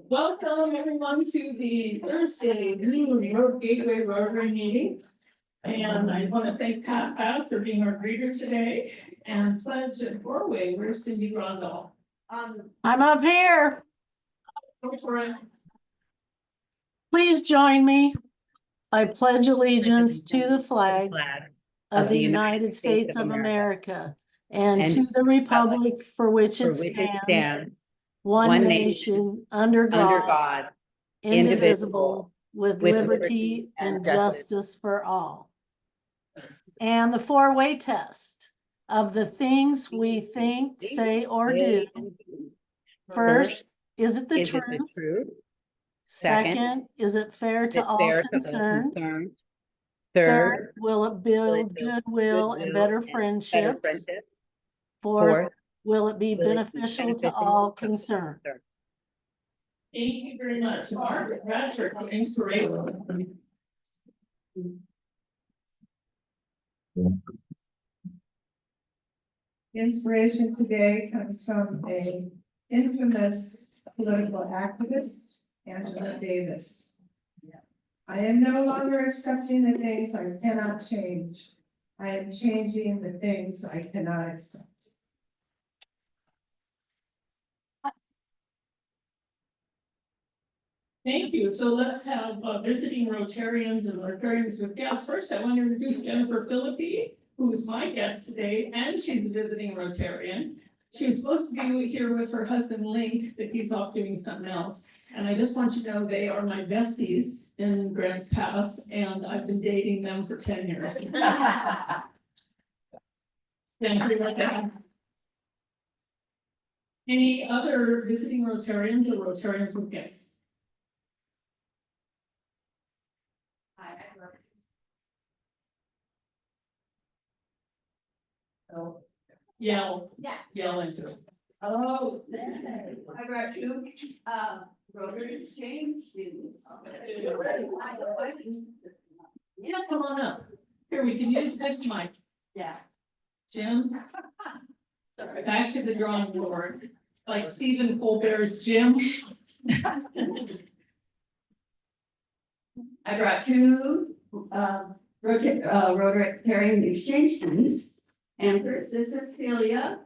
Welcome everyone to the Thursday New Road Gateway Rotary meeting. And I want to thank Pat for being our greeter today and pledge and four-way. Where's Cindy Grondal? I'm up here. Go for it. Please join me. I pledge allegiance to the flag of the United States of America and to the republic for which it stands, one nation, under God, indivisible, with liberty and justice for all. And the four-way test of the things we think, say, or do. First, is it the truth? Second, is it fair to all concerned? Third, will it build goodwill and better friendships? Fourth, will it be beneficial to all concerned? Thank you very much, Mark Radford, for inspiration. Inspiration today comes from a infamous political activist, Angela Davis. I am no longer accepting the things I cannot change. I am changing the things I cannot accept. Thank you. So let's have visiting Rotarians and Rotarians with guests. First, I want to introduce Jennifer Philippi, who's my guest today, and she's a visiting Rotarian. She was supposed to be here with her husband Link, but he's off doing something else. And I just want you to know they are my besties in Grants Pass, and I've been dating them for 10 years. Thank you. What's that? Any other visiting Rotarians or Rotarians with guests? Oh, yell into it. Oh, I brought you, Rotary Exchange students. Yeah, come on up. Here, we can use this mic. Yeah. Jim. Back to the drawing board, like Stephen Colbert's Jim. I brought two, Rotary Exchange students. And first is Cecilia,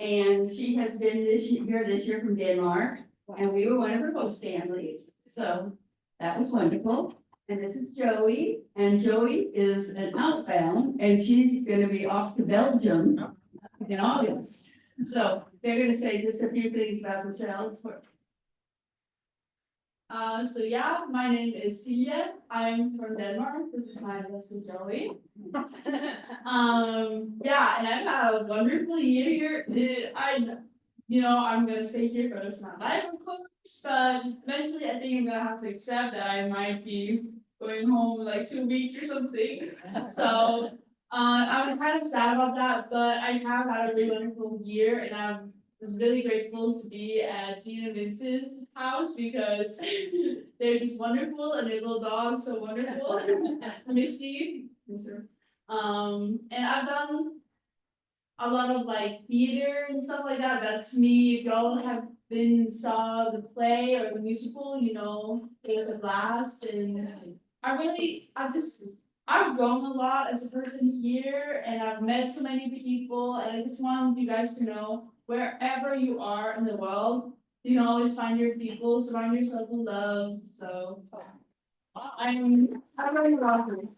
and she has been this year from Denmark, and we were one of her host families, so that was wonderful. And this is Joey, and Joey is an outbound, and she's going to be off to Belgium in August. So they're going to say just a few things about themselves. So yeah, my name is Celia. I'm from Denmark. This is my husband Joey. Yeah, and I've had a wonderful year here. I'm gonna stay here for the rest of my life, of course, but eventually I think I'm gonna have to accept that I might be going home in like 2 weeks or something. So I'm kind of sad about that, but I have had a really wonderful year, and I was really grateful to be at Tina and Vince's house because they're just wonderful, and their little dog's so wonderful. Missy. And I've done a lot of like theater and stuff like that. That's me. If y'all have saw the play or the musical, it was a blast. And I've grown a lot as a person here, and I've met so many people, and I just want you guys to know, wherever you are in the world, you can always find your people, surround yourself with love. So I'm really welcome.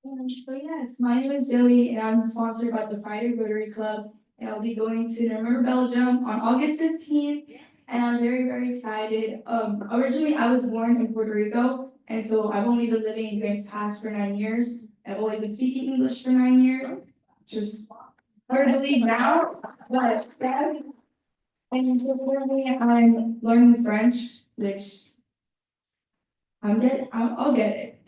So yes, my name is Billy, and I'm sponsored by the Friday Rotary Club, and I'll be going to Nuremberg, Belgium on August 15th, and I'm very, very excited. Originally I was born in Puerto Rico, and so I've only been living in Grants Pass for 9 years. I've only been speaking English for 9 years, just hard to believe now, but and so currently I'm learning French, which I'll get it.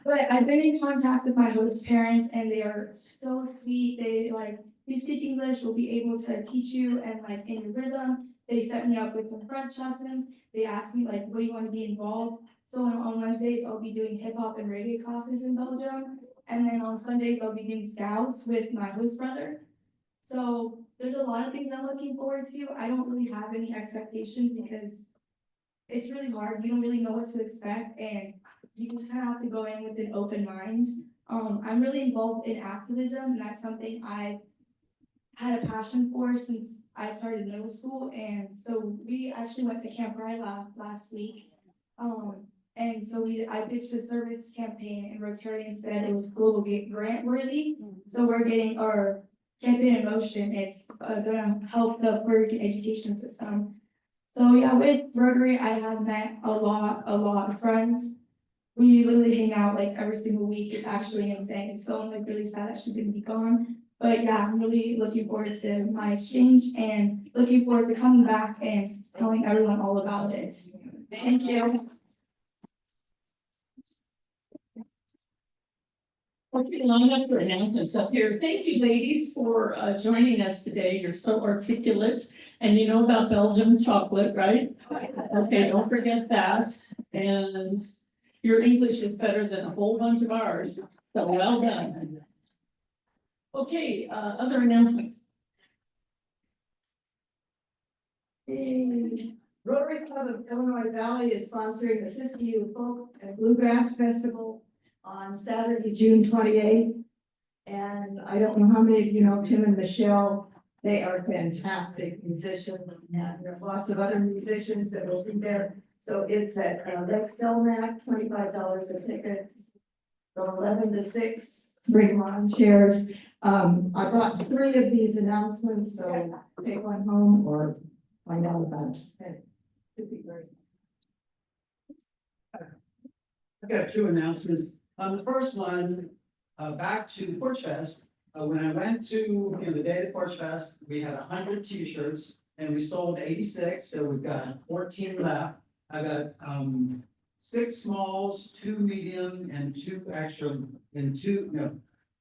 But I've been in contact with my host parents, and they are so sweet. They you speak English, we'll be able to teach you, and in your rhythm. They set me up with some French lessons. They asked me what do you want to be involved? So on Wednesdays I'll be doing hip hop and reggae classes in Belgium, and then on Sundays I'll be doing scouts with my host brother. So there's a lot of things I'm looking forward to. I don't really have any expectations because it's really hard. You don't really know what to expect, and you just kind of have to go in with an open mind. I'm really involved in activism, and that's something I had a passion for since I started middle school. And so we actually went to Camp Ryla last week. And so I pitched a service campaign, and Rotary said it was global grant worthy. So we're getting our campaign in motion. It's gonna help the Puerto Rican education system. So yeah, with Rotary, I have met a lot of friends. We literally hang out like every single week. It's actually insane. So I'm like really sad that she's gonna be gone. But yeah, I'm really looking forward to my exchange and looking forward to coming back and telling everyone all about it. Thank you. Okay, line up for announcements up here. Thank you, ladies, for joining us today. You're so articulate, and you know about Belgian chocolate, right? Okay, don't forget that. And your English is better than a whole bunch of ours, so well done. Okay, other announcements. The Rotary Club of Illinois Valley is sponsoring the Siskiyou Folk and Bluegrass Festival on Saturday, June 28th. And I don't know how many of you know Tim and Michelle. They are fantastic musicians, and there's lots of other musicians that will be there. So it's at Lake Selmac, $25 a ticket from 11 to 6. Bring lawn chairs. I brought 3 of these announcements, so take one home or find out about it. I've got 2 announcements. The first one, back to Porch Fest. When I went to, the day of the Porch Fest, we had 100 t-shirts and we sold 86, so we've got 14 left. I got 6 smalls, 2 medium, and 2 extra, and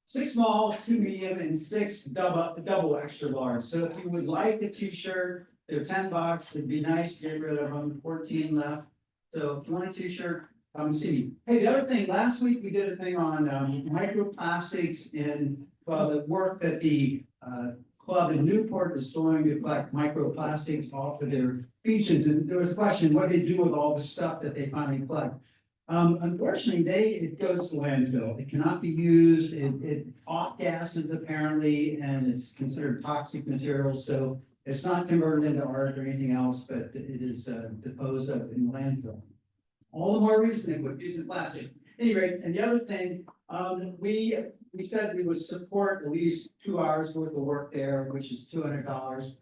6 small, 2 medium, and 6 double extra large. So if you would like a t-shirt, they're $10. It'd be nice to get rid of them. 14 left. So if you want a t-shirt, come see me. Hey, the other thing, last week we did a thing on microplastics and the work that the club in Newport is doing to collect microplastics off of their beaches. And there was a question, what do they do with all the stuff that they finally collect? Unfortunately, it goes to landfill. It cannot be used. It off gases apparently, and it's considered toxic material. So it's not converted into art or anything else, but it is disposed of in landfill. All the more reason they would use the plastic. Anyway, and the other thing, we said we would support at least 2 hours worth of work there, which is $200.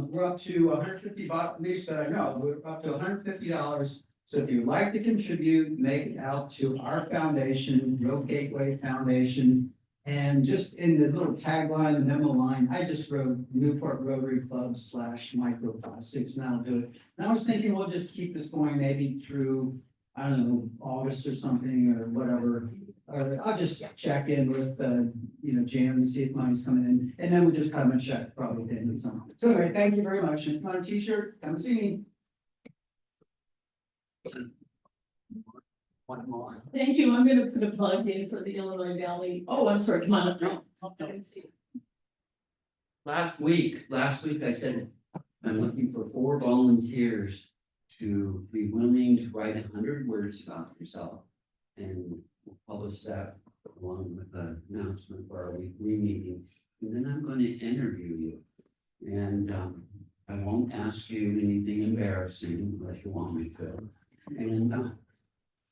We're up to $150, at least that I know, we're up to $150. So if you'd like to contribute, make it out to our foundation, Road Gateway Foundation. And just in the little tagline, the memo line, I just wrote Newport Rotary Club /microplastics, and that'll do it. And I was thinking we'll just keep this going maybe through, I don't know, August or something or whatever. Or I'll just check in with, Jan and see if money's coming in. And then we'll just come and check probably at the end of the summer. So anyway, thank you very much. And if you want a t-shirt, come see me. One more. Thank you. I'm gonna put a plug in for the Illinois Valley. Oh, I'm sorry, come on up. No, I didn't see it. Last week I said, I'm looking for 4 volunteers to be willing to write 100 words about yourself. And we'll publish that along with the announcement for our weekly meeting. And then I'm going to interview you. And I won't ask you anything embarrassing unless you want me to. And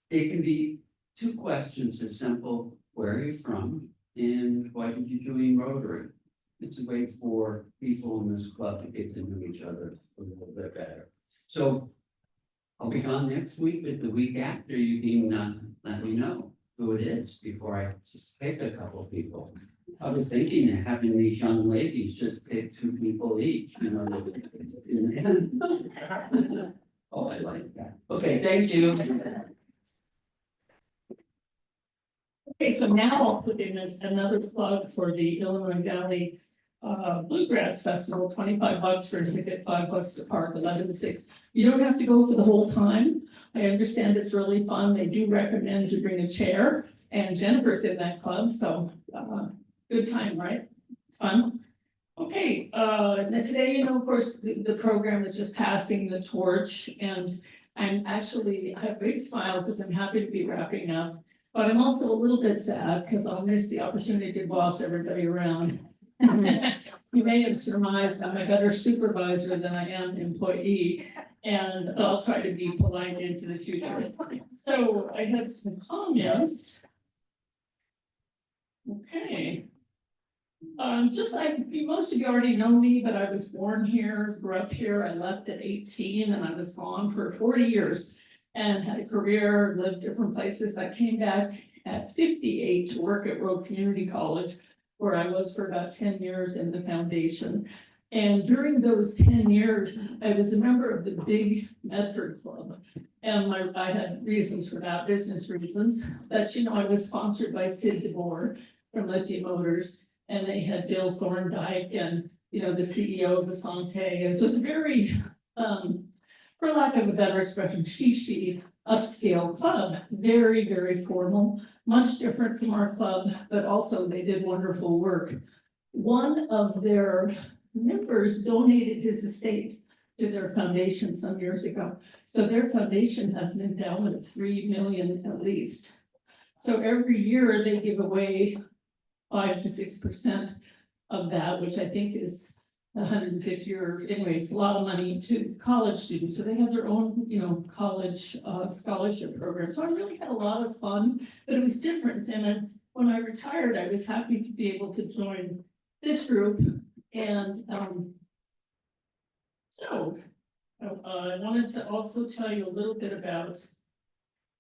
it can be 2 questions, as simple, where are you from? And why did you join Rotary? It's a way for people in this club to get to know each other a little bit better. So I'll be gone next week, but the week after you can let me know who it is before I just pick a couple of people. I was thinking of having these young ladies just pick 2 people each, Oh, I like that. Okay, thank you. Okay, so now I'll put in another plug for the Illinois Valley Bluegrass Festival, $25 for a ticket, $5 to park, 11 to 6. You don't have to go for the whole time. I understand it's really fun. They do recommend you bring a chair, and Jennifer's in that club, so good time, right? It's fun. Okay, and today, of course, the program is just passing the torch, and I have a big smile because I'm happy to be wrapping up. But I'm also a little bit sad because I'll miss the opportunity to boss everybody around. You may have surmised I'm a better supervisor than I am employee, and I'll try to be polite into the future. So I have some comments. Okay. Most of you already know me, but I was born here, grew up here, I left at 18 and I was gone for 40 years. And had a career, lived different places. I came back at 58 to work at Road Community College, where I was for about 10 years in the foundation. And during those 10 years, I was a member of the big Medford Club. And I had reasons for that, business reasons, but I was sponsored by Sid DeBoer from Lithium Motors. And they had Bill Thorndike and, the CEO of the Sante. And so it's a very, for lack of a better expression, she upscale club, very, very formal, much different from our club, but also they did wonderful work. One of their members donated his estate to their foundation some years ago. So their foundation has an endowment of 3 million at least. So every year they give away 5 to 6% of that, which I think is 150 or anyways, a lot of money to college students. So they have their own, college scholarship program. So I really had a lot of fun, but it was different. And when I retired, I was happy to be able to join this group. And so I wanted to also tell you a little bit about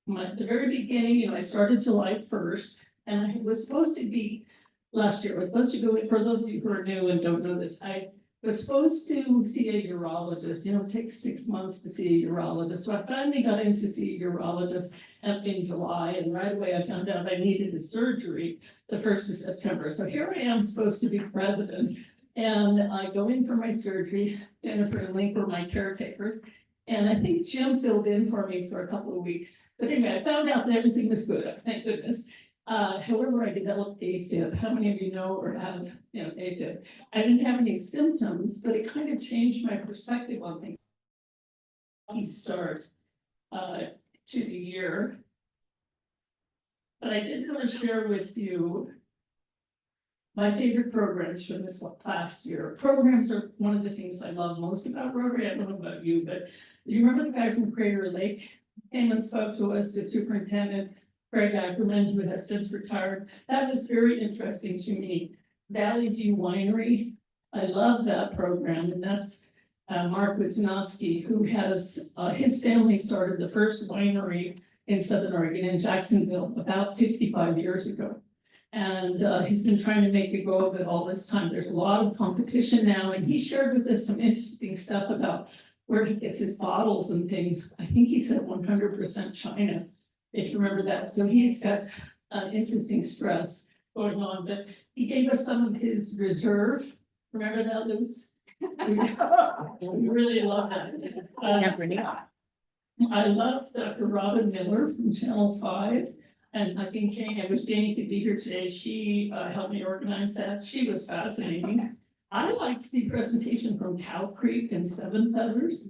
the very beginning. I started July 1st, and I was supposed to be last year. I was supposed to go, for those of you who are new and don't know this, I was supposed to see a urologist. It takes 6 months to see a urologist. So I finally got in to see a urologist in July, and right away I found out I needed a surgery the 1st of September. So here I am supposed to be president, and I go in for my surgery. Jennifer and Link were my caretakers, and I think Jim filled in for me for a couple of weeks. But anyway, I found out that everything was good, thank goodness. However, I developed AFib. How many of you know or have, AFib? I didn't have any symptoms, but it kind of changed my perspective on things. Start to the year. But I did want to share with you my favorite programs from this past year. Programs are one of the things I love most about Rotary. I don't know about you, but you remember the guy from Crater Lake came and spoke to us, the superintendent, Craig Ackerman, who has since retired. That was very interesting to me. Valley View Winery, I love that program, and that's Mark Witzanowski, who has, his family started the first winery in Southern Oregon, in Jacksonville, about 55 years ago. And he's been trying to make a go of it all this time. There's a lot of competition now, and he shared with us some interesting stuff about where he gets his bottles and things. I think he said 100% China, if you remember that. So he's got interesting stress going on, but he gave us some of his reserve. Remember that, Luz? We really love that. I love Dr. Robin Miller from Channel 5. And I think I wish Janie could be here today. She helped me organize that. She was fascinating. I liked the presentation from Cow Creek and Seven Feathers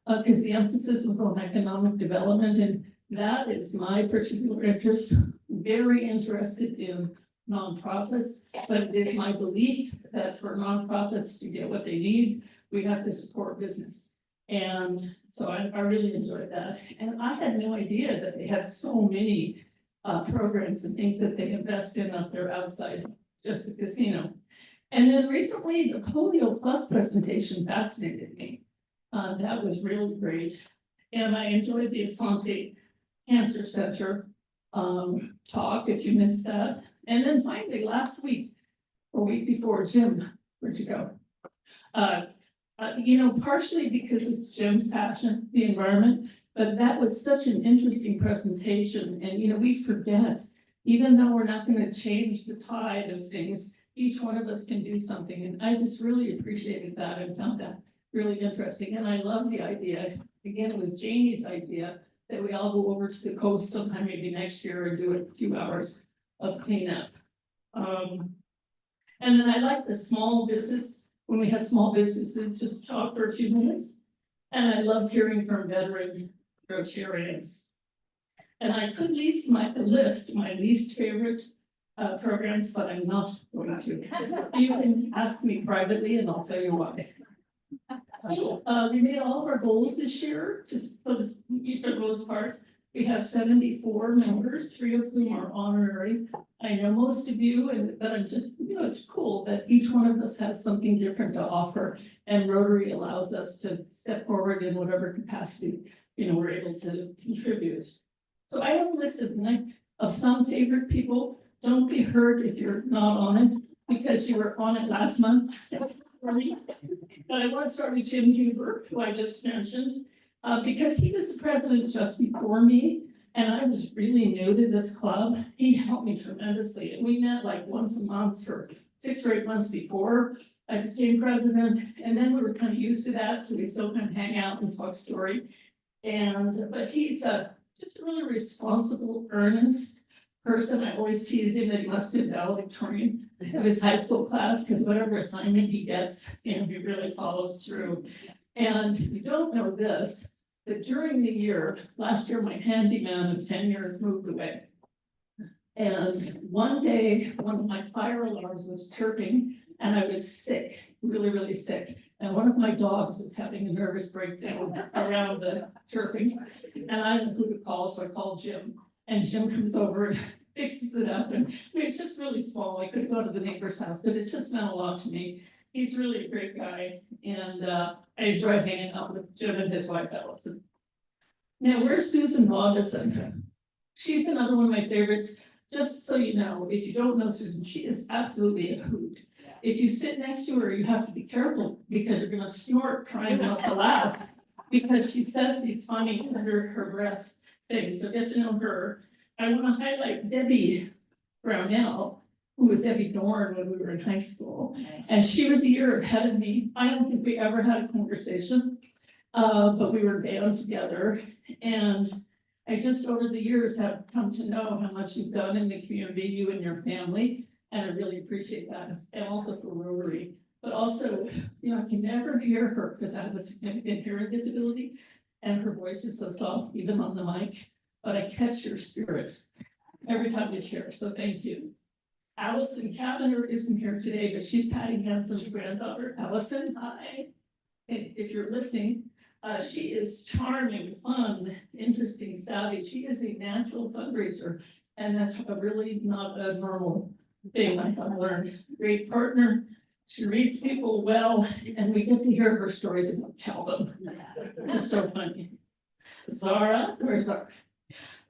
because the emphasis was on economic development, and that is my particular interest. Very interested in nonprofits, but it is my belief that for nonprofits to get what they need, we have to support business. And so I really enjoyed that. And I had no idea that they had so many programs and things that they invest in up there outside just the casino. And then recently, the Polio Plus presentation fascinated me. That was really great. And I enjoyed the Asante Cancer Center talk, if you missed that. And then finally, last week, or week before, Jim, where'd you go? Partially because it's Jim's passion, the environment, but that was such an interesting presentation. And, we forget, even though we're not going to change the tide of things, each one of us can do something. And I just really appreciated that and found that really interesting. And I love the idea. Again, it was Janie's idea that we all go over to the coast sometime, maybe next year, and do a few hours of cleanup. And then I like the small business when we had small businesses, just talk for a few minutes. And I love hearing from veteran Rotarians. And I could list my least favorite programs, but I'm not going to. You can ask me privately and I'll tell you why. So, we made all of our goals this year, just for the most part. We have 74 members, 3 of whom are honorary. I know most of you, but I'm just, it's cool that each one of us has something different to offer. And Rotary allows us to step forward in whatever capacity, we're able to contribute. So I have a list of some favorite people. Don't be hurt if you're not on it, because you were on it last month. But I want to start with Jim Huber, who I just mentioned, because he was the president just before me, and I was really new to this club. He helped me tremendously, and we met like once a month for 6 or 8 months before I became president, and then we were kind of used to that, so we still kind of hang out and talk story. But he's just a really responsible, earnest person. I always tease him that he must be a valedictorian of his high school class, because whatever assignment he gets, he really follows through. And you don't know this, but during the year, last year, my handyman of 10 years moved away. And one day, one of my fire alarms was chirping, and I was sick, really, really sick. And one of my dogs was having a nervous breakdown around the chirping. And I didn't know who to call, so I called Jim. And Jim comes over and fixes it up. And it's just really small. I could go to the neighbor's house, but it just meant a lot to me. He's really a great guy. And I enjoy hanging out with Jim and his wife, Allison. Now, where's Susan Robinson? She's another one of my favorites. Just so you know, if you don't know Susan, she is absolutely a hoot. If you sit next to her, you have to be careful because you're gonna snort trying not to laugh, because she says these funny under her breath things, so get to know her. I wanna highlight Debbie Brownell, who was Debbie Dorn when we were in high school, and she was a year ahead of me. I don't think we ever had a conversation, but we were band together, and I just over the years have come to know how much you've done in the community, you and your family. And I really appreciate that, and also for Rotary, but also, I can never hear her because I have a significant hearing disability and her voice is so soft, even on the mic, but I catch your spirit every time you share, so thank you. Allison Cavender isn't here today, but she's Patty Hanson's granddaughter. Allison, hi. And if you're listening, she is charming, fun, interesting, savvy. She is a natural fundraiser, and that's really not a normal thing I have learned. Great partner. She reads people well, and we get to hear her stories about Calvin. It's so funny. Zara, where's Zara?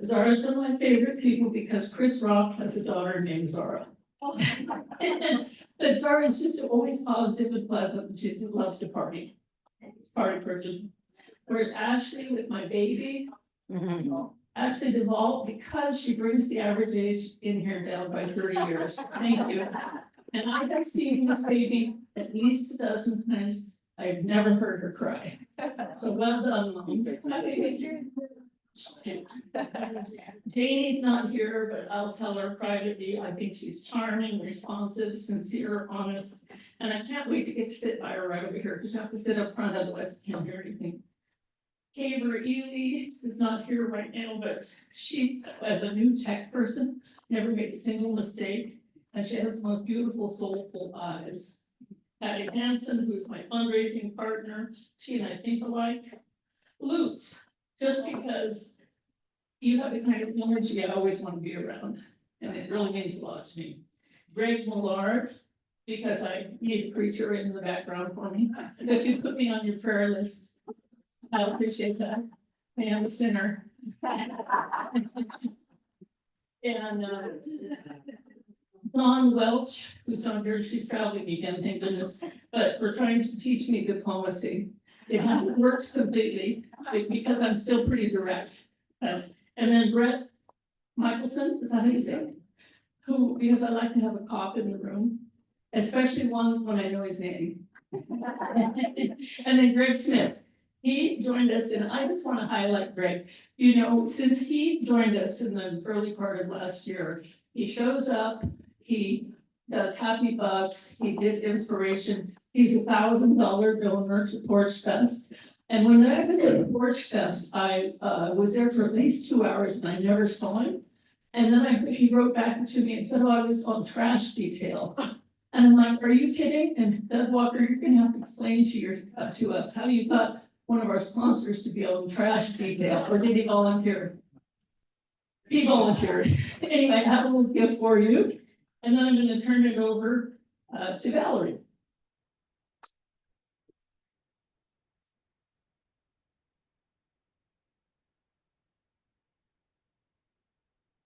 Zara's one of my favorite people because Chris Rock has a daughter named Zara. But Zara is just always positive and pleasant, and she loves to party person. Whereas Ashley with my baby, Ashley Duvall, because she brings the average age in here down by 30 years. Thank you. And I have seen this baby at least a dozen times. I've never heard her cry. So well done, Mom. My baby. Janie's not here, but I'll tell her privately. I think she's charming, responsive, sincere, honest. And I can't wait to get to sit by her right over here because you have to sit up front, otherwise I can't hear anything. Kaver Ely is not here right now, but she, as a new tech person, never made a single mistake. And she has the most beautiful, soulful eyes. Patty Hanson, who's my fundraising partner, she and I think alike. Lutz, just because you have the kind of energy I always want to be around, and it really means a lot to me. Greg Millard, because I need a preacher in the background for me. If you put me on your prayer list, I appreciate that. I am a sinner. And Dawn Welch, who's not here, she's traveling again, thank goodness, but for trying to teach me diplomacy. It hasn't worked completely because I'm still pretty direct. And then Brett Michelson, is that how you say it? Who, because I like to have a cop in the room, especially one when I know his name. And then Greg Smith. He joined us, and I just want to highlight Greg. Since he joined us in the early part of last year, he shows up, he does Happy Bucks, he did Inspiration, he's $1,000 donor to Porch Fest. And when I was at Porch Fest, I was there for at least 2 hours and I never saw him. And then he wrote back to me and said, oh, I was on trash detail. And I'm like, are you kidding? And Doug Walker, you're gonna have to explain to us how you got one of our sponsors to be on trash detail, or did he volunteer? He volunteered. Anyway, I have a little gift for you, and then I'm gonna turn it over to Valerie.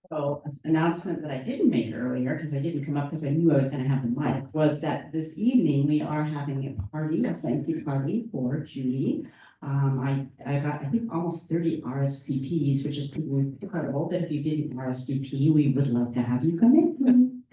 So, an announcement that I didn't make earlier, because I didn't come up because I knew I was gonna have the mic, was that this evening we are having a party, a thank you party for Judy. I got, I think, almost 30 RSVPs, which is pretty incredible, but if you didn't RSVP, we would love to have you come in.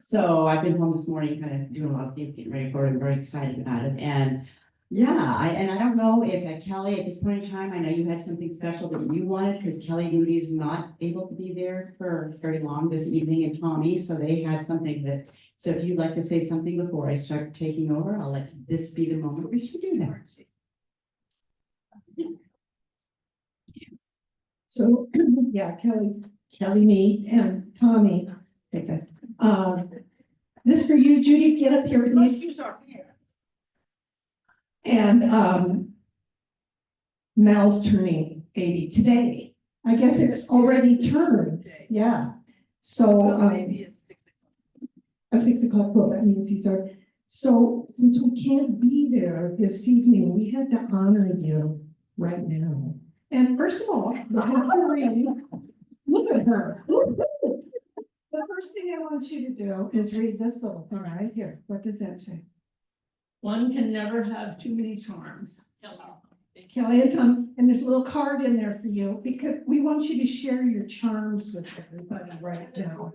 So I've been home this morning, kind of doing a lot of things, getting ready for it, I'm very excited about it, and yeah, I don't know if Kelly, at this point in time, I know you had something special that you wanted, because Kelly Moody is not able to be there for very long this evening, and Tommy, so they had something that, so if you'd like to say something before I start taking over, I'll let this be the moment we should do that. So, yeah, Kelly, me, and Tommy. Okay. This for you, Judy, get up here with me. And, Mal's turning 80 today. I guess it's already turned, yeah. So, at 6 o'clock, well, that means he's our, so since we can't be there this evening, we had to honor you right now. And first of all, look at her. The first thing I want you to do is read this little thing right here. What does that say? One can never have too many charms. Kelly and Tom, and there's a little card in there for you, because we want you to share your charms with everybody right now.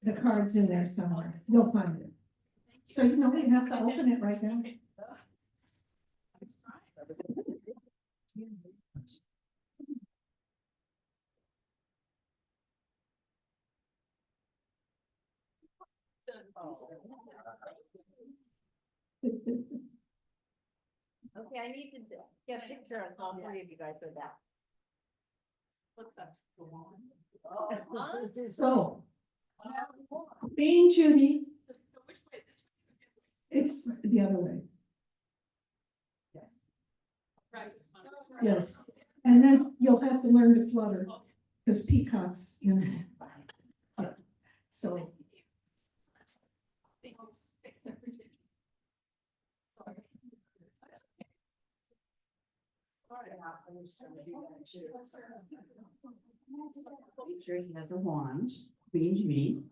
The card's in there somewhere. You'll find it. So you know you have to open it right now. Okay, I need to get a picture of all three of you guys with that. So, Queen Judy, it's the other way. Yes, and then you'll have to learn to flutter, because peacocks, you know. So. Judy has a wand, Queen Judy.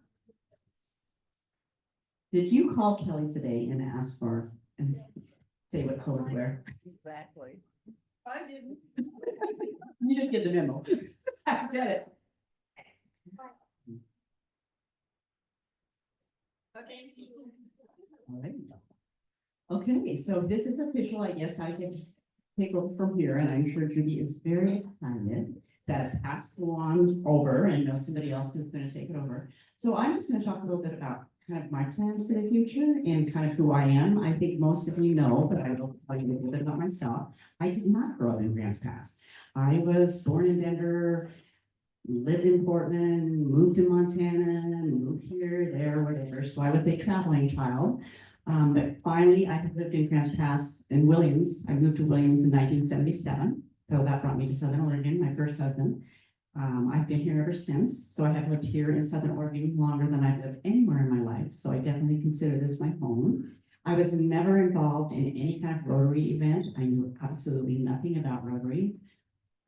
Did you call Kelly today and ask for, and say what color to wear? Exactly. I didn't. You didn't get the memo. I get it. Okay. All right. Okay, so this is official. I guess I can take over from here, and I'm sure Judy is very excited that pass the wand over, and I know somebody else is going to take it over. So I'm just going to talk a little bit about kind of my plans for the future and kind of who I am. I think most of you know, but I will tell you a little bit about myself. I did not grow up in Grants Pass. I was born in Denver, lived in Portland, moved to Montana, moved here, there, whatever. So I was a traveling child. But finally, I had lived in Grants Pass in Williams. I moved to Williams in 1977. So that brought me to Southern Oregon, my first husband. I've been here ever since. So I have lived here in Southern Oregon longer than I've lived anywhere in my life. So I definitely consider this my home. I was never involved in any kind of Rotary event. I knew absolutely nothing about Rotary.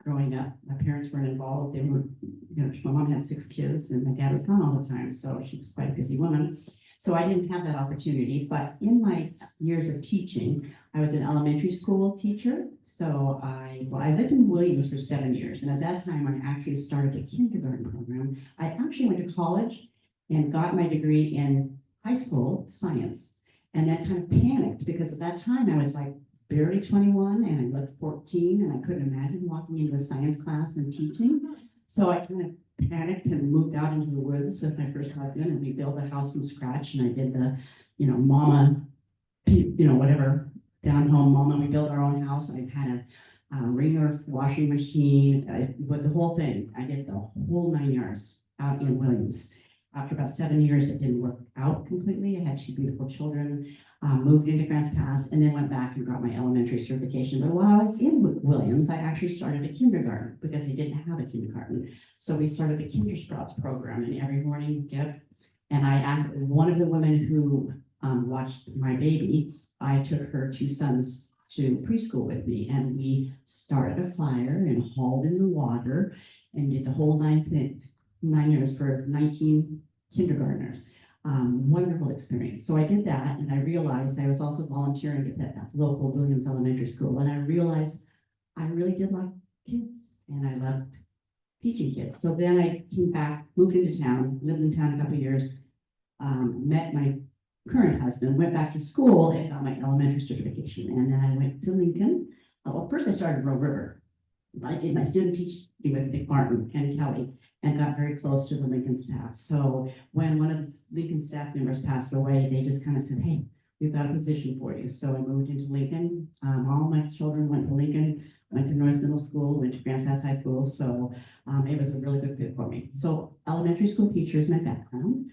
Growing up, my parents weren't involved. They were, you know, my mom had 6 kids and my dad was gone all the time. So she was quite a busy woman. So I didn't have that opportunity, but in my years of teaching, I was an elementary school teacher. So I lived in Williams for 7 years. And at that time, I actually started a kindergarten program. I actually went to college and got my degree in high school science. And then kind of panicked because at that time I was like barely 21 and I looked 14 and I couldn't imagine walking into a science class and teaching. So I kind of panicked and moved out into the woods with my first husband, and we built a house from scratch, and I did the, mama, whatever, down home mama, we built our own house, I had a wringer washing machine, with the whole thing, I did the whole 9 yards out in Williams. After about 7 years, it didn't work out completely, I had 2 beautiful children, moved into Grants Pass, and then went back and got my elementary certification. But while I was in Williams, I actually started a kindergarten because they didn't have a kindergarten. So we started a Kindersprouts program, and every morning and I asked one of the women who watched my baby, I took her 2 sons to preschool with me, and we started a fire and hauled in the water and did the whole 9 years for 19 kindergartners. Wonderful experience. So I did that, and I realized I was also volunteering at that local Williams Elementary School, and I realized I really did like kids, and I loved teaching kids. So then I came back, moved into town, lived in town a couple of years, met my current husband, went back to school and got my elementary certification, and then I went to Lincoln. Well, first I started Roe River. I did my student teaching with Dick Martin and Kelly, and got very close to the Lincoln staff. So when one of the Lincoln staff members passed away, they just kind of said, hey, we've got a position for you. So I moved into Lincoln. All my children went to Lincoln, went to North Middle School, went to Grants Pass High School. So it was a really good fit for me. So elementary school teacher is my background.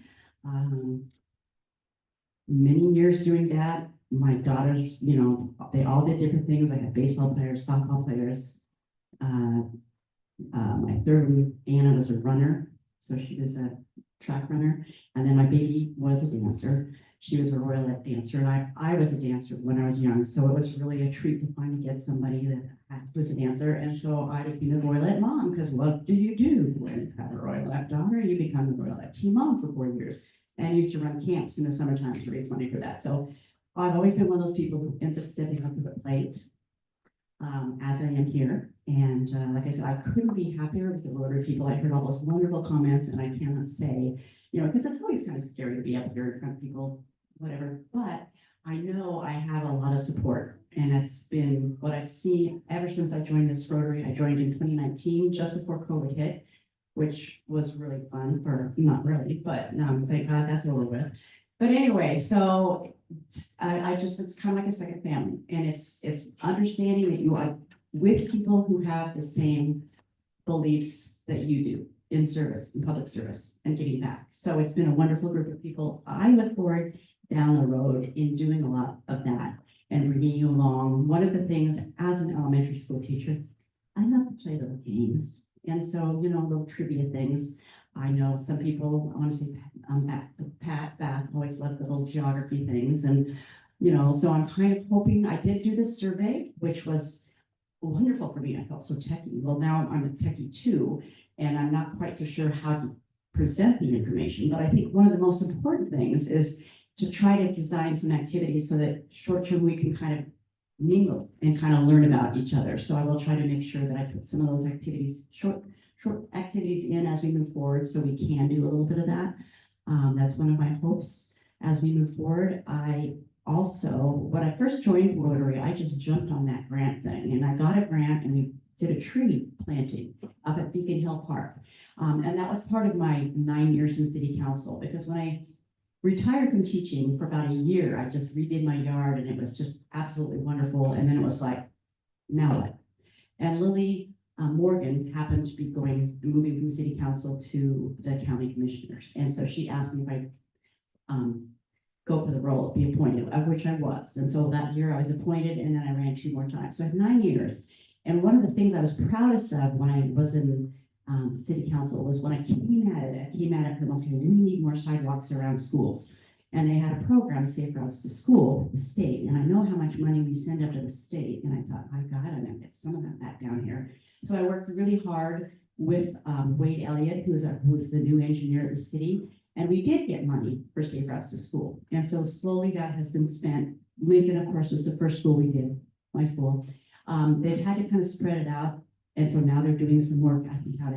Many years doing that. My daughters, they all did different things. I had baseball players, softball players. My third one, Anna, was a runner, so she was a track runner, and then my baby was a dancer. She was a royalette dancer, and I was a dancer when I was young, so it was really a treat to finally get somebody that was a dancer, and so I became a royalette mom, because what do you do when you have a royalette daughter? You become a royalette team mom for 4 years, and used to run camps in the summertime to raise money for that. So I've always been one of those people who ends up stepping up to the plate. As I am here. And like I said, I couldn't be happier with the Rotary people. I heard all those wonderful comments, and I cannot say, because it's always kind of scary to be up here in front of people, whatever. But I know I have a lot of support, and it's been what I've seen ever since I joined this Rotary. I joined in 2019, just before COVID hit, which was really fun not really, but thank God that's over with. But anyway, so it's kind of like a second family, and it's understanding that you are with people who have the same beliefs that you do in service, in public service, and giving back. So it's been a wonderful group of people. I look forward down the road in doing a lot of that and bringing you along. One of the things as an elementary school teacher, I love to play little games, and so little trivia things. I know some people, I want to say Pat Bath always loved the little geography things, and so I'm kind of hoping. I did do this survey, which was wonderful for me. I felt so techie. Well, now I'm a techie too, and I'm not quite so sure how to present the information, but I think one of the most important things is to try to design some activities so that short term we can kind of mingle and kind of learn about each other. So I will try to make sure that I put some of those activities, short activities in as we move forward, so we can do a little bit of that. That's one of my hopes as we move forward. I also, when I first joined Rotary, I just jumped on that grant thing, and I got a grant, and we did a tree planting up at Beacon Hill Park. And that was part of my 9 years in city council, because when I retired from teaching for about a year, I just redid my yard, and it was just absolutely wonderful. And then it was like, now what? And Lily Morgan happened to be moving from city council to the county commissioners. And so she asked me if I'd go for the role, be appointed, of which I was. And so that year I was appointed, and then I ran 2 more times. So I had 9 years. And one of the things I was proudest of when I was in city council was when I came at it from, okay, we need more sidewalks around schools. And they had a program, Safe Routes to School, with the state. And I know how much money we send up to the state. And I thought, my God, I'm gonna get some of that back down here. So I worked really hard with Wade Elliott, who was the new engineer at the city. And we did get money for Safe Routes to School. And so slowly that has been spent. Lincoln, of course, was the first school we did, my school. They've had to kind of spread it out. And so now they're doing some work, I think, out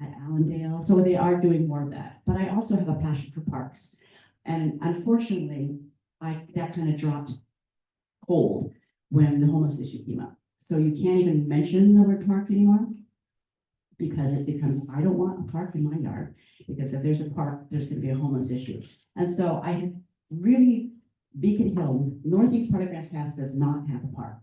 at Allendale. So they are doing more of that. But I also have a passion for parks. And unfortunately, that kind of dropped cold when the homeless issue came up. So you can't even mention the word park anymore. because it becomes, I don't want a park in my yard, because if there's a park, there's gonna be a homeless issue. And so I really, Beacon Hill, northeast part of Grants Pass does not have a park.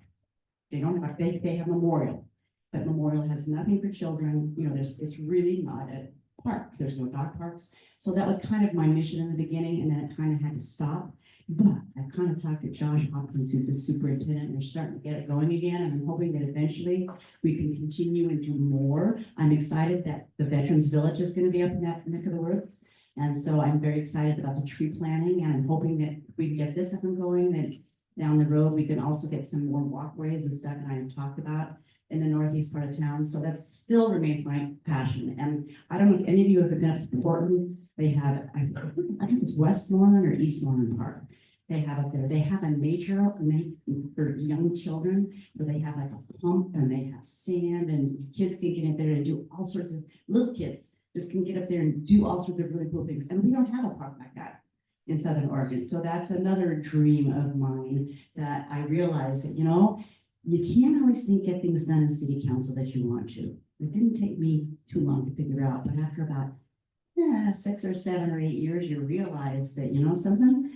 They don't have, they have Memorial, but Memorial has nothing for children, you know, it's really not a park, there's no dog parks. So that was kind of my mission in the beginning, and then it kind of had to stop. But I kind of talked to Josh Hopkins, who's the superintendent, and they're starting to get it going again, and I'm hoping that eventually we can continue and do more. I'm excited that the Veterans Village is gonna be up in that neck of the woods. And so I'm very excited about the tree planting, and I'm hoping that we can get this up and going, that down the road, we can also get some more walkways and stuff that I have talked about in the northeast part of town. So that still remains my passion. And I don't know if any of you have been up to Portland. They have, I think it's Westmoreland or Eastmoreland Park. They have up there, they have a nature for young children, where they have like a pump and they have sand, and kids can get in there and do all sorts of, little kids just can get up there and do all sorts of really cool things. And we don't have a park like that in Southern Oregon. So that's another dream of mine, that I realize that, you know, you can't always get things done in city council that you want to. It didn't take me too long to figure out, but after about 6 or 7 or 8 years, you realize that, you know something,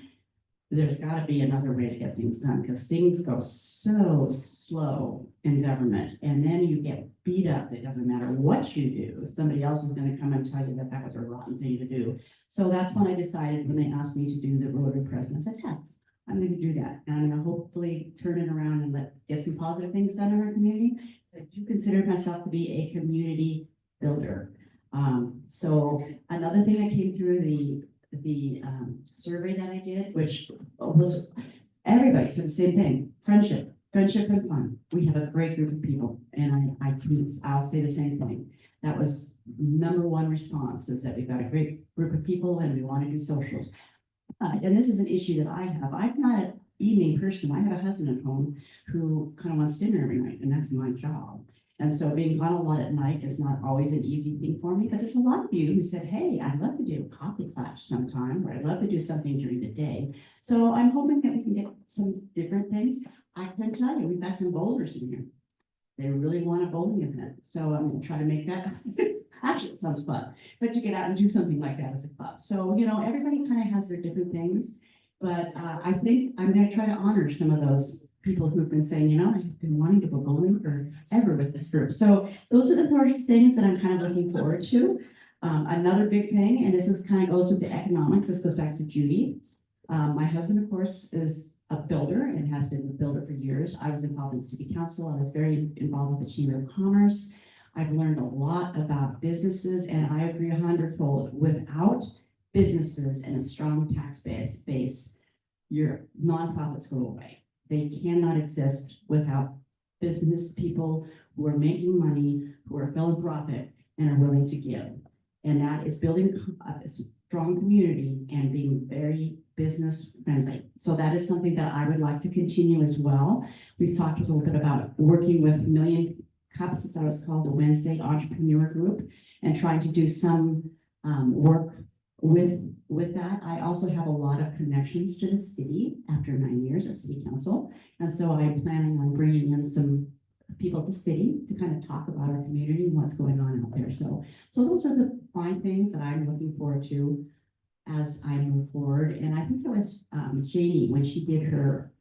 there's got to be another way to get things done, because things go so slow in government, and then you get beat up. It doesn't matter what you do, somebody else is going to come and tell you that that was a rotten thing to do. So that's when I decided, when they asked me to do the Rotary president, I said, yeah, I'm going to do that, and I'm going to hopefully turn it around and get some positive things done in our community. I do consider myself to be a community builder. So another thing that came through the survey that I did, which was, everybody said the same thing: friendship and fun. We have a great group of people, and I'll say the same thing. That was #1 response, is that we've got a great group of people and we want to do socials. And this is an issue that I have. I'm not an evening person. I have a husband at home who kind of wants dinner every night, and that's my job. And so being gone a lot at night is not always an easy thing for me, but there's a lot of you who said, hey, I'd love to do a coffee class sometime, or I'd love to do something during the day. So I'm hoping that we can get some different things. I can tell you, we've got some bowlers in here. They really want a bowling event. So I'm gonna try to make that, actually it sounds fun, but you get out and do something like that as a club. So, you know, everybody kind of has their different things, but I think I'm gonna try to honor some of those people who've been saying, you know, I've been wanting to go bowling forever with this group. So those are the first things that I'm kind of looking forward to. Another big thing, and this is kind of goes with the economics, this goes back to Judy. My husband, of course, is a builder and has been a builder for years. I was involved in city council. I was very involved with the Chamber of Commerce. I've learned a lot about businesses, and I agree 100-fold. Without businesses and a strong tax base, your nonprofits go away. They cannot exist without business people who are making money, who are philanthropic, and are willing to give. And that is building a strong community and being very business friendly. So that is something that I would like to continue as well. We've talked a little bit about working with Million Cups, as I was called, the Wednesday Entrepreneur Group, and trying to do some work with that. I also have a lot of connections to the city after 9 years at city council. And so I'm planning on bringing in some people at the city to kind of talk about our community and what's going on out there. So those are the fine things that I'm looking forward to as I move forward. And I think it was Janie, when she did her,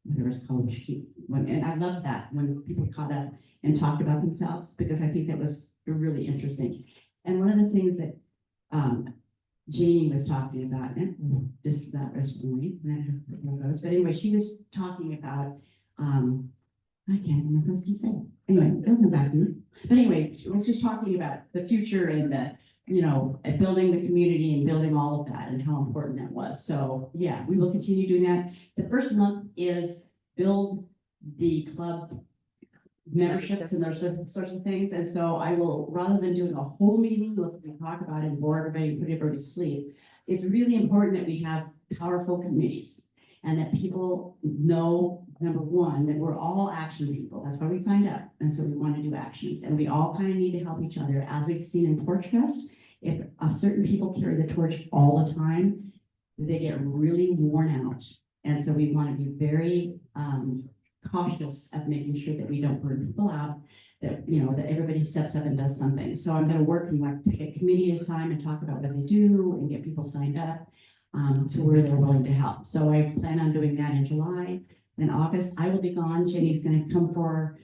whatever it's called, and I love that when people caught up and talked about themselves, because I think that was really interesting. And one of the things that Janie was talking about, and just that was me, but anyway, she was talking about, I can't remember what I was gonna say. Anyway, it'll come back to me. But anyway, she was just talking about the future and the, you know, and building the community and building all of that and how important that was. So yeah, we will continue doing that. The first month is build the club memberships and those sorts of things. And so I will, rather than doing a whole meeting, look, we talk about it and bore everybody, put everybody to sleep. It's really important that we have powerful committees and that people know, #1, that we're all action people. That's why we signed up. And so we want to do actions, and we all kind of need to help each other. As we've seen in Porch Fest, if certain people carry the torch all the time, they get really worn out. And so we want to be very cautious of making sure that we don't burn people out, that, you know, that everybody steps up and does something. So I'm gonna work and like take a committee at a time and talk about what they do and get people signed up to where they're willing to help. So I plan on doing that in July. In August, I will be gone. Jenny's gonna come for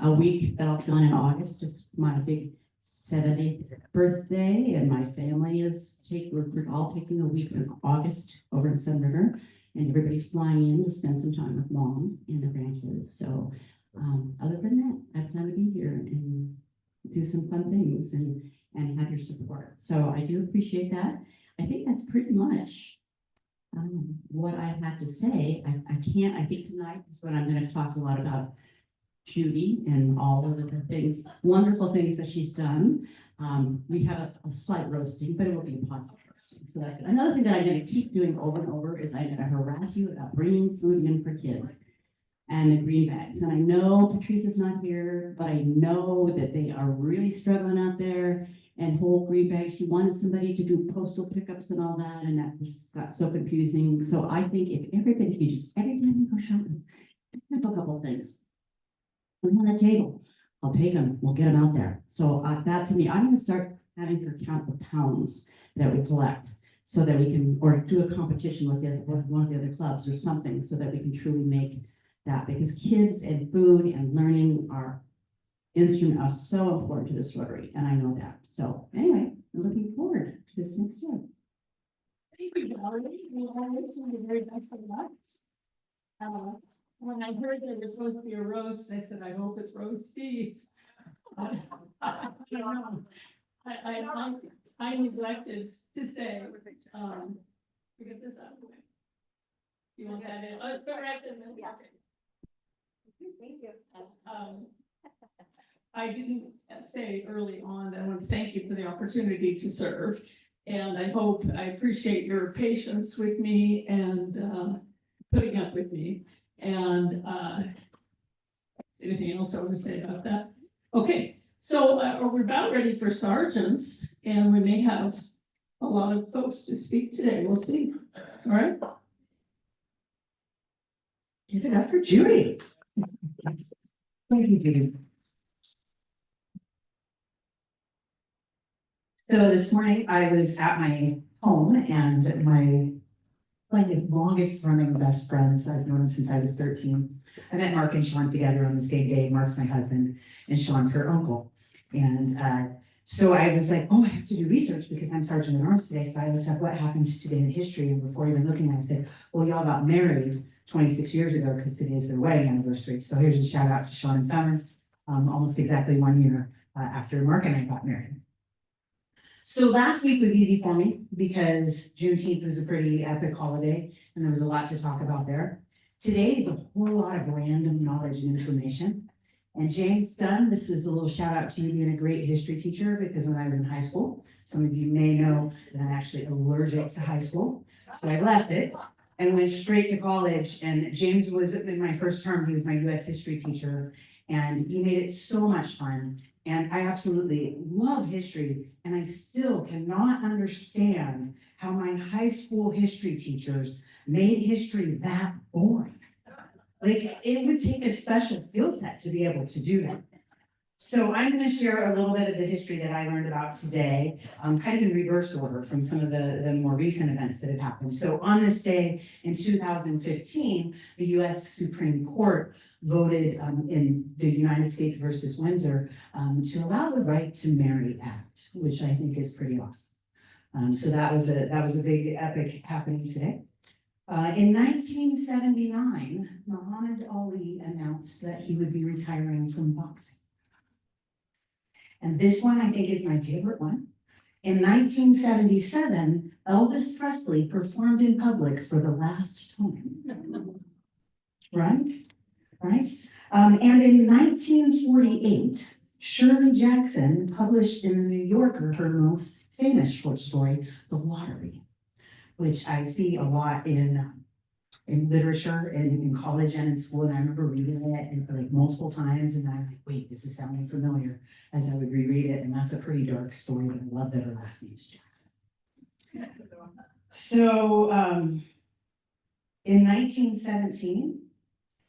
a week that I'll be gone in August, just my big 70th birthday, and my family is we're all taking a week in August over in Sun River, and everybody's flying in to spend some time with mom and the grandkids. So other than that, I plan to be here and do some fun things and have your support. So I do appreciate that. I think that's pretty much what I had to say. I think tonight is when I'm going to talk a lot about Judy and all of the things, wonderful things that she's done. We have a slight roasting, but it will be a positive roasting. So that's good. Another thing that I'm going to keep doing over and over is I'm going to harass you about bringing food in for kids and the green bags. And I know Patrice is not here, but I know that they are really struggling out there and whole green bags. She wanted somebody to do postal pickups and all that, and that just got so confusing. So I think if everybody could just, every time you go shopping, pick up a couple things. Put them on the table. I'll take them. We'll get them out there. So that to me, I'm going to start having her count the pounds that we collect so that we can, or do a competition with one of the other clubs or something so that we can truly make that, because kids and food and learning are so important to this Rotary, and I know that. So anyway, I'm looking forward to this next year. Thank you, Valerie. You all listened to very nice of that. When I heard there was supposed to be a roast, I said, I hope it's roast beef. I neglected to say, get this out of the way. You want that in? Oh, it's right in there. Yeah. Thank you. I didn't say early on that I want to thank you for the opportunity to serve. And I appreciate your patience with me and putting up with me. And anything else I want to say about that? Okay, so we're about ready for sergeants, and we may have a lot of folks to speak today. We'll see. All right. Give it up for Judy. Thank you, Judy. So this morning I was at my home, and my longest running best friends I've known since I was 13. I met Mark and Sean together on the same day. Mark's my husband and Sean's her uncle. And so I was like, oh, I have to do research because I'm Sergeant at Arms today. So I looked up what happens today in history. And before even looking, I said, well, y'all got married 26 years ago because today is their wedding anniversary. So here's a shout out to Sean and Summer, almost exactly 1 year after Mark and I got married. So last week was easy for me because Juneteenth was a pretty epic holiday and there was a lot to talk about there. Today is a whole lot of random knowledge and information. And James Dunn, this is a little shout out to you being a great history teacher, because when I was in high school, some of you may know that I'm actually allergic to high school. So I left it and went straight to college. And James was in my first term, he was my US history teacher, and he made it so much fun. And I absolutely love history, and I still cannot understand how my high school history teachers made history that boring. Like, it would take a special skill set to be able to do that. So I'm going to share a little bit of the history that I learned about today, kind of in reverse order from some of the more recent events that have happened. So on this day in 2015, the US Supreme Court voted in the United States versus Windsor to allow the Right to Marry Act, which I think is pretty awesome. So that was a big epic happening today. In 1979, Muhammad Ali announced that he would be retiring from boxing. And this one I think is my favorite one. In 1977, Elvis Presley performed in public for the last time. Right? And in 1948, Shirley Jackson published in the New Yorker her most famous short story, The Lottery, which I see a lot in literature and in college and in school. And I remember reading it like multiple times, and I'm like, wait, this is sounding familiar, as I would reread it. And that's a pretty dark story, but I love that her last name is Jackson. So in 1917,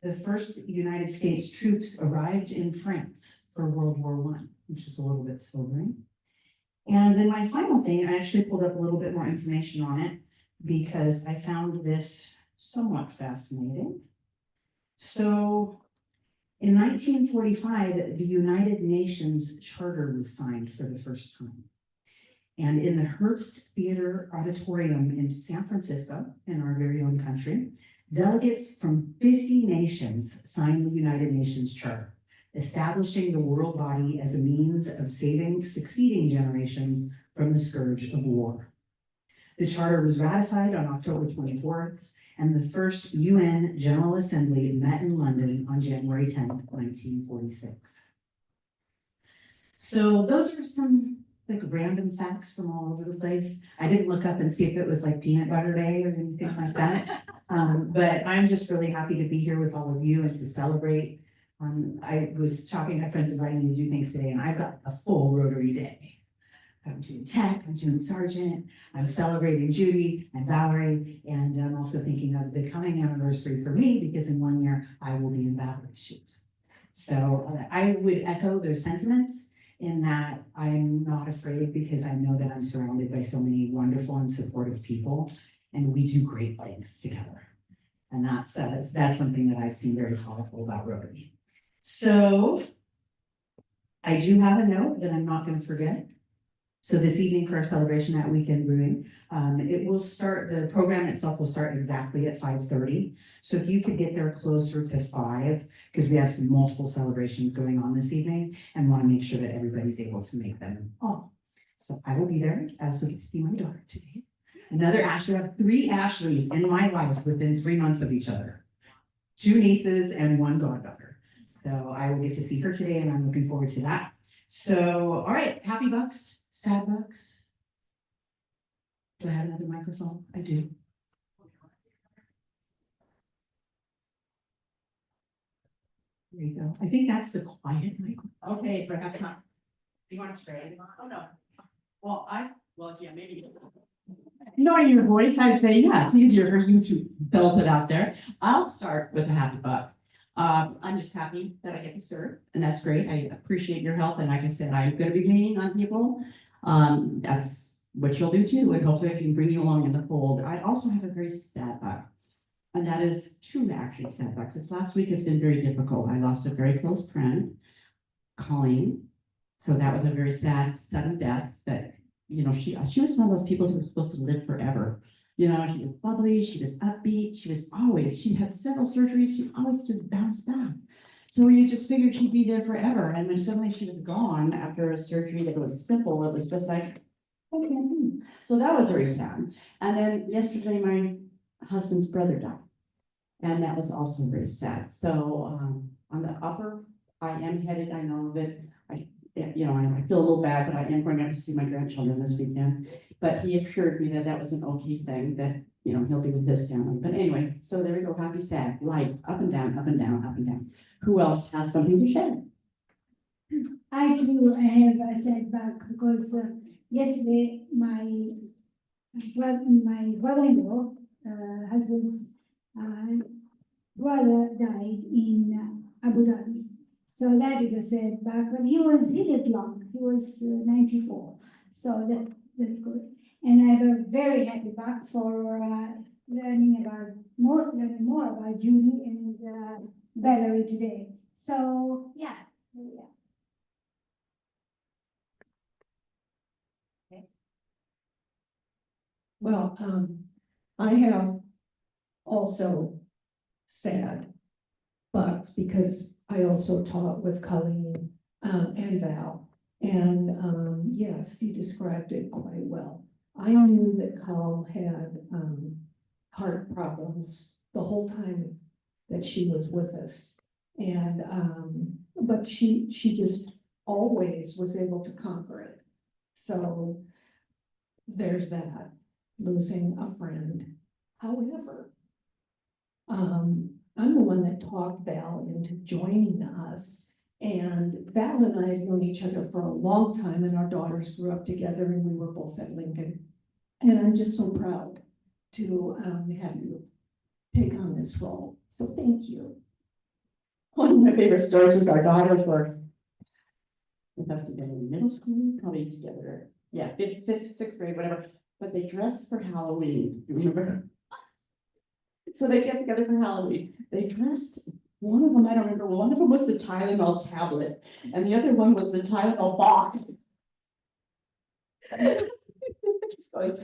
the first United States troops arrived in France for World War I, which is a little bit sobering. And then my final thing, I actually pulled up a little bit more information on it because I found this somewhat fascinating. So in 1945, the United Nations Charter was signed for the first time. And in the Hearst Theater Auditorium in San Francisco, in our very own country, delegates from 50 nations signed the United Nations Charter, establishing the world body as a means of saving succeeding generations from the scourge of war. The charter was ratified on October 24th, and the first UN General Assembly met in London on January 10th, 1946. So those are some like random facts from all over the place. I didn't look up and see if it was like peanut butter day or anything like that. But I'm just really happy to be here with all of you and to celebrate. I was talking, my friends invited me to do things today, and I've got a full Rotary day. I'm doing tech, I'm doing sergeant, I'm celebrating Judy and Valerie, and I'm also thinking of the coming anniversary for me, because in 1 year I will be in Valerie's shoes. So I would echo their sentiments in that I'm not afraid, because I know that I'm surrounded by so many wonderful and supportive people, and we do great things together. And that's something that I've seen very powerful about Rotary. So I do have a note that I'm not going to forget. So this evening for our celebration at Weekend Brewing, it will start, the program itself will start exactly at 5:30. So if you could get there closer to 5, because we have some multiple celebrations going on this evening and want to make sure that everybody's able to make them all. So I will be there. I also get to see my daughter today. Another Ashley. I have 3 Ashleys in my life within 3 months of each other. 2 nieces and 1 goddaughter. So I will get to see her today, and I'm looking forward to that. So, all right, happy bucks. Sad bucks. Do I have another microphone? I do. There you go. I think that's the quiet microphone. Okay, so I have time. Do you want to trade? Oh, no. Well, yeah, maybe. Knowing your voice, I'd say, yeah, it's easier for you to belt it out there. I'll start with a happy buck. I'm just happy that I get to serve, and that's great. I appreciate your help, and like I said, I'm going to be leaning on people. That's what you'll do too, and hopefully I can bring you along in the fold. I also have a very sad buck, and that is 2 actually sad bucks. This last week has been very difficult. I lost a very close friend, Colleen. So that was a very sad, sudden death. That, you know, she was one of those people who was supposed to live forever. You know, she was bubbly, she was upbeat, she had several surgeries, she always just bounced back. So you just figured she'd be there forever. And when suddenly she was gone after a surgery that was simple, it was just like, okay. So that was very sad. And then yesterday, my husband's brother died. And that was also very sad. So on the upper, I am headed, I know that I feel a little bad, but I am going out to see my grandchildren this weekend. But he assured me that that was an okay thing, that, you know, he'll be with his family. But anyway, so there we go, happy, sad, life, up and down, up and down, up and down. Who else has something to share? I too have a setback because yesterday my brother-in-law, husband's brother died in Abu Dhabi. So that is a setback, but he lived long. He was 94. So that's good. And I have a very happy back for learning more about Judy and Valerie today. So yeah. Well, I have also sad bucks because I also taught with Colleen and Val. And yes, you described it quite well. I knew that Col had heart problems the whole time that she was with us. And but she just always was able to conquer it. So there's that, losing a friend. However, I'm the one that talked Val into joining us. And Val and I have known each other for a long time, and our daughters grew up together, and we were both at Lincoln. And I'm just so proud to have you take on this role. So thank you. One of my favorite stories is our daughters were. We must have been in middle school, probably together, yeah, fifth, sixth grade, whatever, but they dressed for Halloween, you remember? So they get together for Halloween, they dressed, one of them, I don't remember, one of them was the Tylenol tablet, and the other one was the Tylenol box. Just going,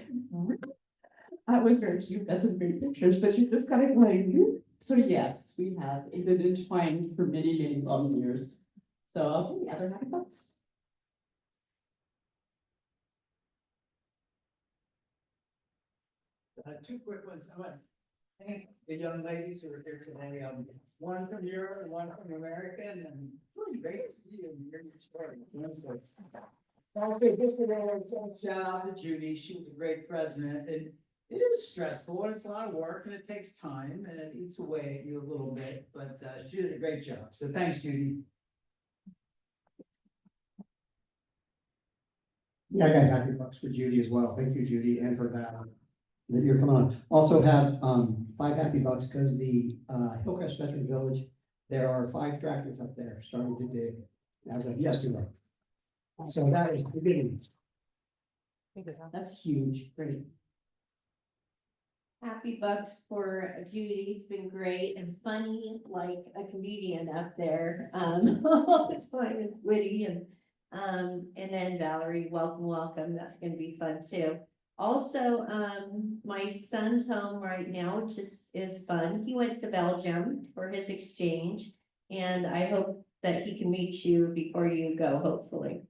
that was very cute, that's some great pictures, but you're just kind of going, "Hmm." So yes, we have been entwined for many, many long years. So, okay, other happy books. Two quick ones. I want to thank the young ladies who are here today. One from Europe and one from America, and really great to see you and hear your stories. Shout out to Judy. She was a great president, and it is stressful and it's a lot of work and it takes time and it eats away at you a little bit, but she did a great job. So thanks, Judy. Yeah, I got happy bucks for Judy as well. Thank you, Judy, and for Valerie that you're coming on. Also have 5 happy bucks because the Hillcrest Veteran Village, there are 5 tractors up there starting to dig as of yesterday. So that is beginning. That's huge, great. Happy bucks for Judy. It's been great and funny, like a comedian up there. All the time, it's witty and then Valerie, welcome. That's gonna be fun too. Also, my son's home right now, which is fun. He went to Belgium for his exchange, and I hope that he can meet you before you go, hopefully.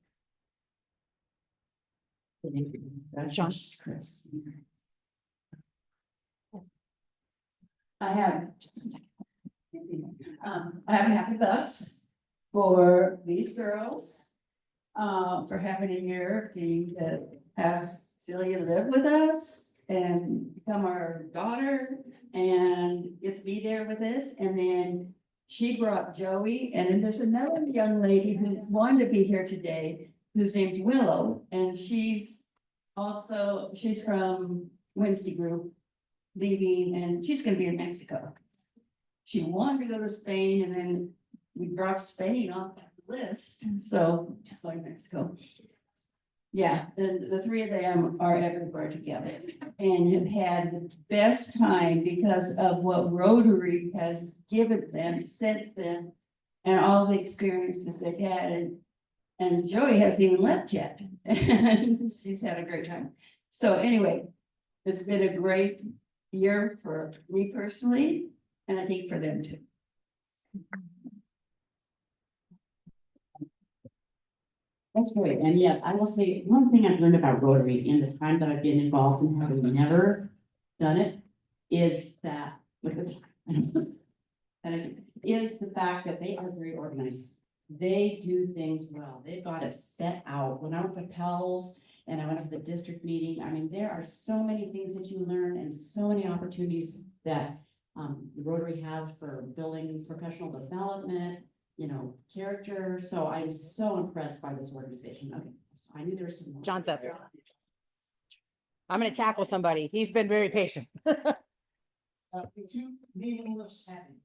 Josh, Chris. I have, just 1 second. I have happy bucks for these girls, for having a year, getting to have Celia live with us and become our daughter and get to be there with us. And then she brought Joey, and then there's another young lady who wanted to be here today, whose name's Willow, and she's from Wednesday Group, leaving, and she's gonna be in Mexico. She wanted to go to Spain, and then we brought Spain off the list, so she's going to Mexico. Yeah, the 3 of them are everywhere together and have had the best time because of what Rotary has given them, sent them, and all the experiences they've had. And Joey hasn't even left yet. And she's had a great time. So anyway, it's been a great year for me personally, and I think for them too. That's great. And yes, I will say one thing I've learned about Rotary in the time that I've been involved in having never done it is that, look at the time. And it is the fact that they are very organized. They do things well. They've got it set out. When I went to Pell's and I went to the district meeting, I mean, there are so many things that you learn and so many opportunities that Rotary has for building professional development, you know, character. So I'm so impressed by this organization. Okay, so I knew there was some more. John's up here. I'm gonna tackle somebody. He's been very patient. 2 meaningless happy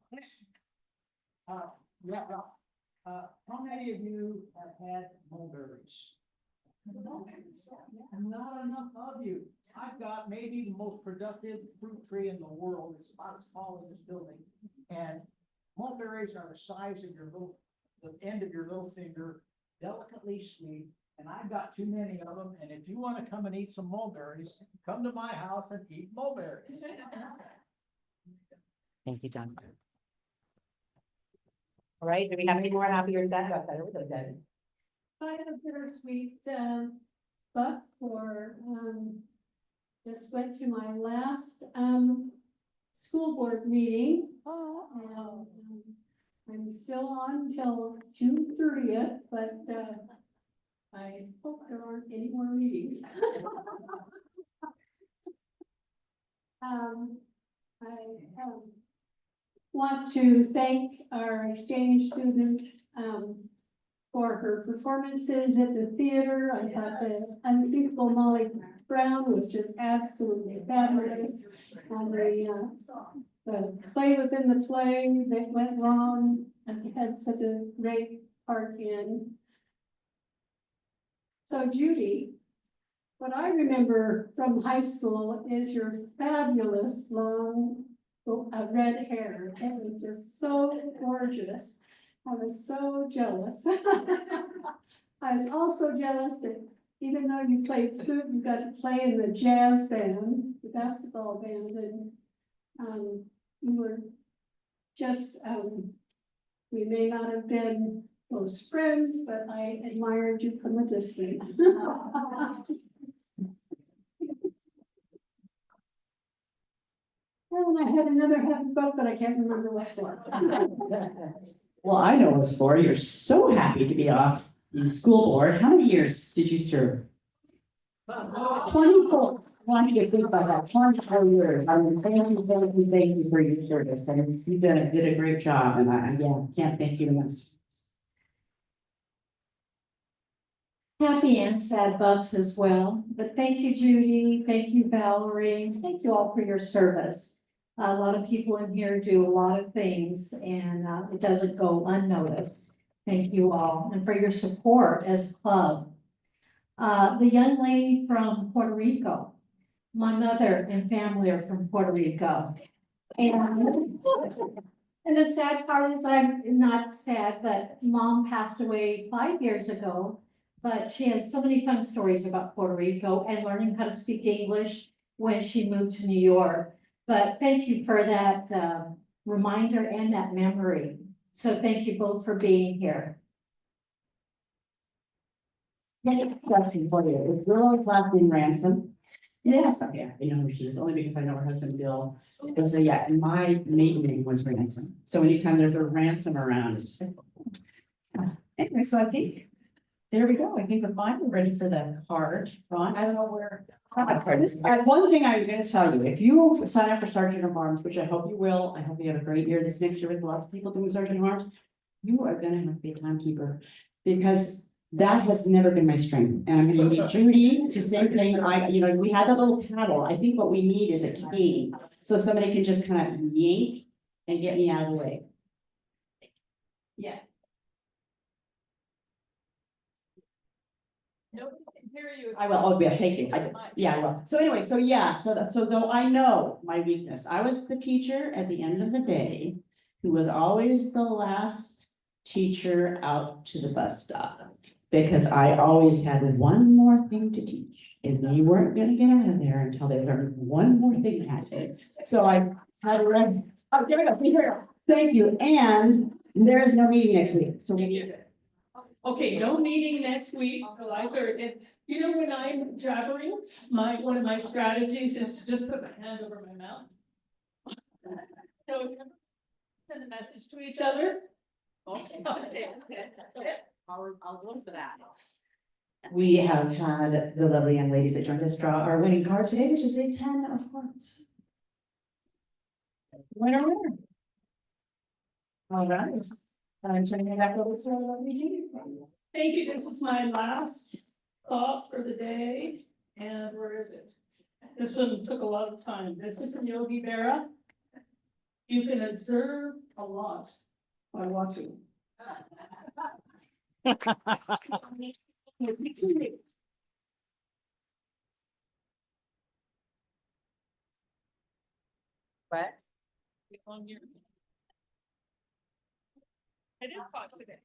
bucks. How many of you have had mulberries? Not enough of you. I've got maybe the most productive fruit tree in the world. It's about as tall as this building. And mulberries are the size of the end of your little finger, delicately sweet. And I've got too many of them. And if you want to come and eat some mulberries, come to my house and eat mulberries. Thank you, John. All right, do we have any more happy or sad about that? Everybody did. I had a bittersweet, but for, just went to my last, school board meeting. I'm still on until June 30th, but, I hope there aren't any more meetings. I want to thank our exchange student, for her performances at the theater. I thought the Unthinkable Molly Brown was just absolutely fabulous. And the play within the play that went wrong and had such a great part in. So Judy, what I remember from high school is your fabulous long red hair. It was just so gorgeous. I was so jealous. I was also jealous that even though you played flute, you got to play in the jazz band, the basketball band, and you were just, we may not have been close friends, but I admired you from a distance. And I had another happy book, but I can't remember what for. Well, I know it's for. You're so happy to be off the school board. How many years did you serve? 24. I want you to think about that, 24 years. I mean, thank you for your service. And you did a great job, and I, can't thank you enough. Happy and sad bugs as well, but thank you, Judy, thank you, Valerie, thank you all for your service. A lot of people in here do a lot of things and it doesn't go unnoticed. Thank you all, and for your support as a club. The young lady from Puerto Rico, my mother and family are from Puerto Rico. And the sad part is I'm not sad, but Mom passed away 5 years ago. But she has so many fun stories about Puerto Rico and learning how to speak English when she moved to New York. But thank you for that reminder and that memory. So thank you both for being here. Question for you. Is your last name Ransom? Yes. Okay, I know who she is, only because I know her husband Bill. So yeah, and my maiden name was Ransom. So anytime there's a ransom around, it's just like, anyway, so I think, there we go. I think we're fine. We're ready for the card. Ron, I don't know where. One thing I'm gonna tell you, if you sign up for Sergeant of Arms, which I hope you will, I hope you have a great year this next year with lots of people doing Sergeant of Arms, you are gonna have to be a timekeeper, because that has never been my strength. And I'm gonna need Judy to same thing. We had the little paddle. I think what we need is a key. So somebody can just kind of yank and get me out of the way. Yeah. Nobody can hear you. I will, oh, yeah, thank you, I will. So anyway, so though I know my weakness, I was the teacher at the end of the day, who was always the last teacher out to the bus stop. Because I always had one more thing to teach, and they weren't gonna get out of there until they learned one more thing that day. So I had to run, oh, here we go, see here, thank you, and there is no meeting next week, so we need. Okay, no meeting next week, July 30th. You know, when I'm jabbering, one of my strategies is to just put my hand over my mouth. So send a message to each other. Okay. I'll look for that. We have had the lovely young ladies that joined us draw our winning card today, which is a 10 of hearts. Winner, winner. All right, I'm turning it back over to our lovely Judy. Thank you. This is my last thought for the day. And where is it? This one took a lot of time. This is from Yogi Berra. You can observe a lot by watching. What? On your. I did talk today.